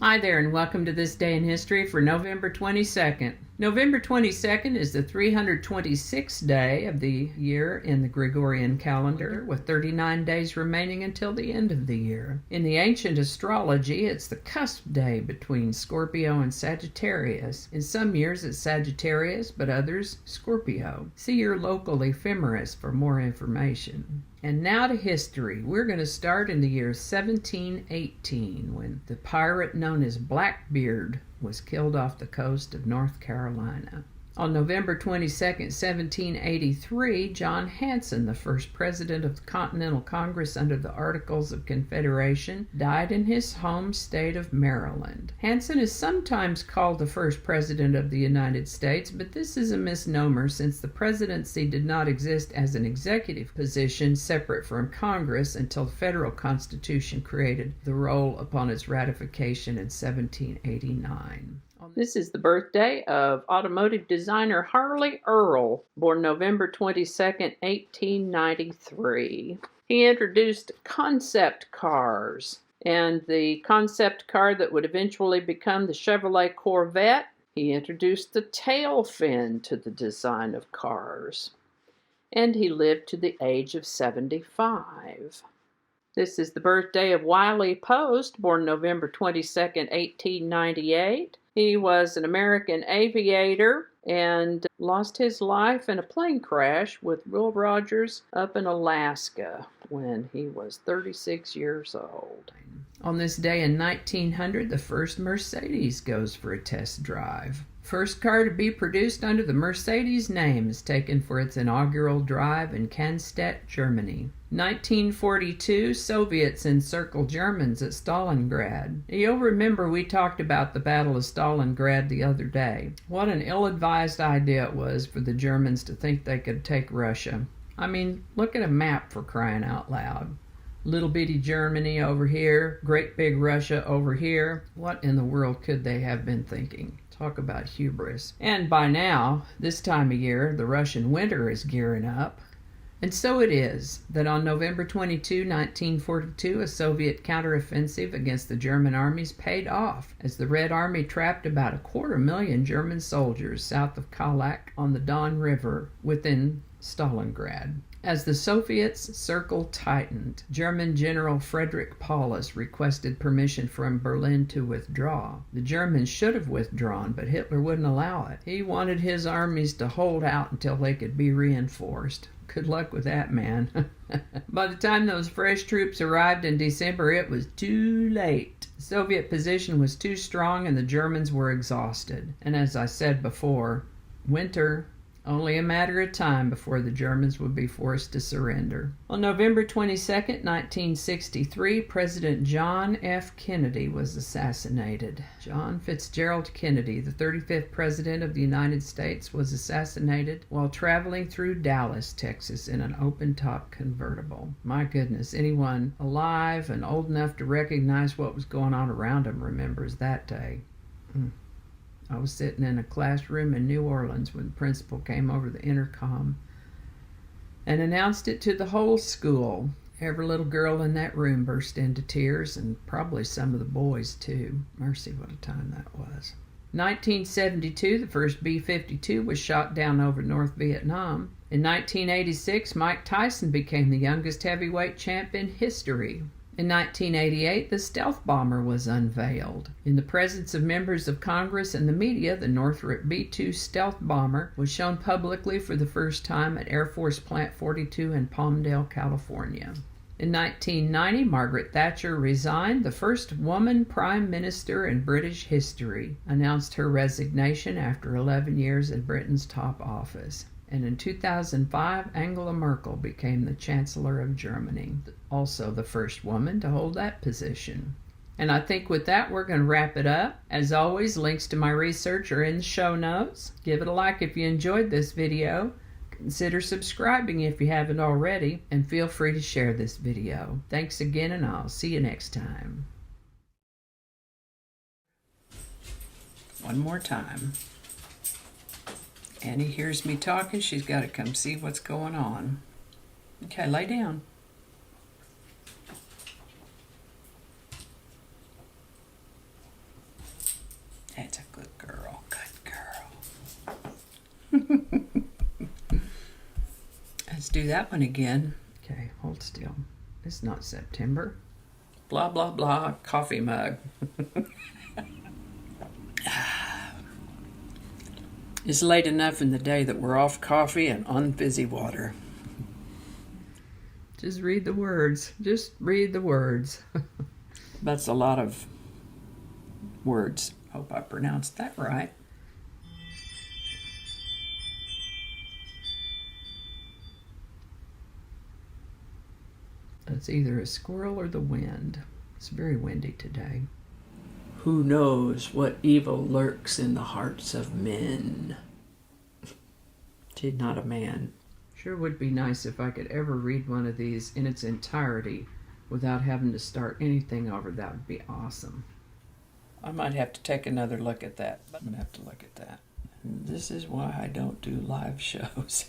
Hi there, and welcome to this day in history for November 22nd. November 22nd is the 326th day of the year in the Gregorian calendar, with 39 days remaining until the end of the year. In the ancient astrology, it's the cusp day between Scorpio and Sagittarius. In some years it's Sagittarius, but others Scorpio. See your local ephemeris for more information. And now to history. We're going to start in the year 1718, when the pirate known as Blackbeard was killed off the coast of North Carolina. On November 22, 1783, John Hanson, the first president of the Continental Congress under the Articles of Confederation, died in his home state of Maryland. Hanson is sometimes called the first president of the United States, but this is a misnomer since the presidency did not exist as an executive position separate from Congress until the federal Constitution created the role upon its ratification in 1789. This is the birthday of automotive designer Harley Earl, born November 22nd, 1893. He introduced concept cars, and the concept car that would eventually become the Chevrolet Corvette. He introduced the tail fin to the design of cars, and he lived to the age of 75. This is the birthday of Wiley Post, born November 22nd, 1898. He was an American aviator and lost his life in a plane crash with Will Rogers up in Alaska when he was 36 years old. On this day in 1900, the first Mercedes goes for a test drive. First car to be produced under the Mercedes name is taken for its inaugural drive in Cannstatt, Germany. 1942, Soviets encircle Germans at Stalingrad. You'll remember we talked about the Battle of Stalingrad the other day. What an ill-advised idea it was for the Germans to think they could take Russia. I mean, look at a map, for crying out loud. Little bitty Germany over here, great big Russia over here. What in the world could they have been thinking? Talk about hubris. And by now, this time of year, the Russian winter is gearing up. And so it is that on November 22, 1942, a Soviet counteroffensive against the German armies paid off, as the Red Army trapped about 250,000 German soldiers south of Kalak on the Don River within Stalingrad. As the Soviets' circle tightened, German General Friedrich Paulus requested permission from Berlin to withdraw. The Germans should have withdrawn, but Hitler wouldn't allow it. He wanted his armies to hold out until they could be reinforced. Good luck with that, man. By the time those fresh troops arrived in December, it was too late. The Soviet position was too strong and the Germans were exhausted. And as I said before, winter, only a matter of time before the Germans would be forced to surrender. On November 22, 1963, President John F. Kennedy was assassinated. John Fitzgerald Kennedy, the 35th President of the United States, was assassinated while traveling through Dallas, Texas in an open-top convertible. My goodness, anyone alive and old enough to recognize what was going on around him remembers that day. I was sitting in a classroom in New Orleans when the principal came over the intercom and announced it to the whole school. Every little girl in that room burst into tears, and probably some of the boys too. Mercy, what a time that was. 1972, the first B-52 was shot down over North Vietnam. In 1986, Mike Tyson became the youngest heavyweight champ in history. In 1988, the stealth bomber was unveiled. In the presence of members of Congress and the media, the Northrop B-2 stealth bomber was shown publicly for the first time at Air Force Plant 42 in Palmdale, California. In 1990, Margaret Thatcher resigned, the first woman prime minister in British history, announced her resignation after 11 years in Britain's top office. And in 2005, Angela Merkel became the Chancellor of Germany, also the first woman to hold that position. And I think with that, we're going to wrap it up. As always, links to my research are in the show notes. Give it a like if you enjoyed this video. Consider subscribing if you haven't already, and feel free to share this video. Thanks again, and I'll see you next time. One more time. Annie hears me talking. She's got to come see what's going on. Okay, lay down. Let's do that one again. Okay, hold still. It's not September. Blah, blah, blah, coffee mug. It's late enough in the day that we're off coffee and on fizzy water. Just read the words. Just read the words. That's a lot of words. Hope I pronounced that right. It's either a squirrel or the wind. It's very windy today. Who knows what evil lurks in the hearts of men? She's not a man. Sure would be nice if I could ever read one of these in its entirety without having to start anything over. That would be awesome. I might have to take another look at that. I'm going to have to look at that. This is why I don't do live shows.